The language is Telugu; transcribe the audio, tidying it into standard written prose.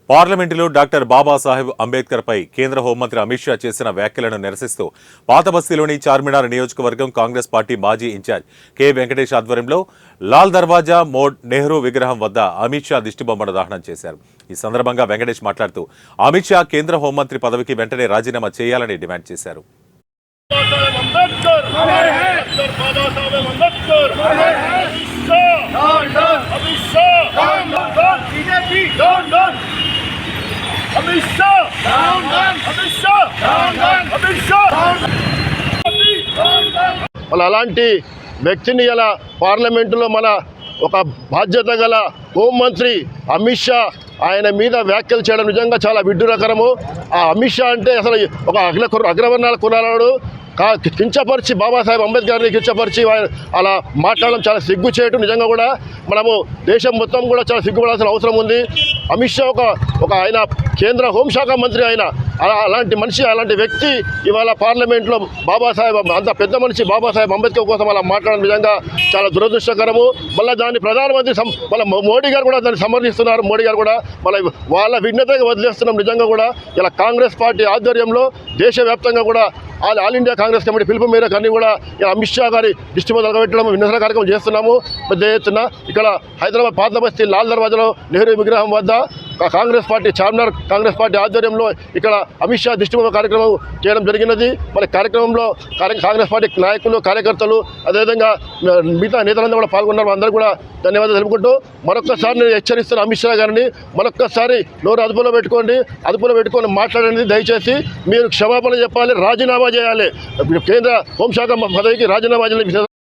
పార్లమెంటులో డాక్టర్ బాబాసాహెబ్ అంబేద్కర్ పై కేంద్ర హోంమంత్రి అమిత్ షా చేసిన వ్యాఖ్యలను నిరసిస్తూ పాతబస్తీలోని చార్మినార్ నియోజకవర్గం కాంగ్రెస్ పార్టీ మాజీ ఇన్ఛార్జ్ కె వెంకటేష్ ఆధ్వర్యంలో లాల్ దర్వాజా మోడ్ నెహ్రూ విగ్రహం వద్ద అమిత్ షా దిష్టిబొమ్మను దహనం చేశారు. ఈ సందర్భంగా వెంకటేష్ మాట్లాడుతూ అమిత్ షా కేంద్ర హోంమంత్రి పదవికి వెంటనే రాజీనామా చేయాలని డిమాండ్ చేశారు. అలాంటి వ్యక్తిని ఇలా పార్లమెంటులో మన ఒక బాధ్యత గల హోంమంత్రి అమిత్ షా ఆయన మీద వ్యాఖ్యలు చేయడం నిజంగా చాలా విడ్డూరకరము. ఆ అమిత్ షా అంటే అసలు ఒక అగ్రవర్ణాల కులాడు కించపరిచి బాబాసాహెబ్ అంబేద్కర్ని కించపరిచి అలా మాట్లాడడం చాలా సిగ్గు చేయటం. నిజంగా కూడా మనము దేశం మొత్తం కూడా చాలా సిగ్గుపడాల్సిన అవసరం ఉంది. అమిత్ షా ఒక ఆయన కేంద్ర హోంశాఖ మంత్రి, ఆయన అలాంటి మనిషి, అలాంటి వ్యక్తి ఇవాళ పార్లమెంట్లో బాబాసాహెబ్ అంత పెద్ద మనిషి బాబాసాహెబ్ అంబేద్కర్ కోసం అలా మాట్లాడడం నిజంగా చాలా దురదృష్టకరము. మళ్ళీ దాన్ని ప్రధానమంత్రి మళ్ళీ మోడీ గారు కూడా దాన్ని సమర్థిస్తున్నారు. మోడీ గారు కూడా మళ్ళీ వాళ్ళ విఘ్నతగా వదిలేస్తున్నాం. నిజంగా కూడా ఇలా కాంగ్రెస్ పార్టీ ఆధ్వర్యంలో దేశవ్యాప్తంగా కూడా ఆల్ ఇండియా కాంగ్రెస్ కమిటీ పిలుపు మేరకు అన్ని కూడా అమిత్ షా గారి దృష్టి మీద పెట్టడం నిరసన కార్యక్రమం చేస్తున్నాము. పెద్ద ఎత్తున ఇక్కడ హైదరాబాద్ పాతబస్తీ లాల్ దర్వాజాలో నెహ్రూ విగ్రహం వద్ద కాంగ్రెస్ పార్టీ చార్మినార్ కాంగ్రెస్ పార్టీ ఆధ్వర్యంలో ఇక్కడ అమిత్ షా దిష్టిబొమ్మ కార్యక్రమం చేయడం జరిగినది. మరి కార్యక్రమంలో కాంగ్రెస్ పార్టీ నాయకులు, కార్యకర్తలు, అదేవిధంగా మిగతా నేతలందరూ కూడా పాల్గొన్నారు. అందరూ కూడా ధన్యవాదాలు తెలుపుకుంటూ మరొక్కసారి నేను హెచ్చరిస్తున్న అమిత్ షా గారిని, మరొక్కసారి నోరు అదుపులో పెట్టుకొని మాట్లాడండి. దయచేసి మీరు క్షమాపణ చెప్పాలి, రాజీనామా చేయాలి. కేంద్ర హోంశాఖ పదవికి రాజీనామా చేయాలి.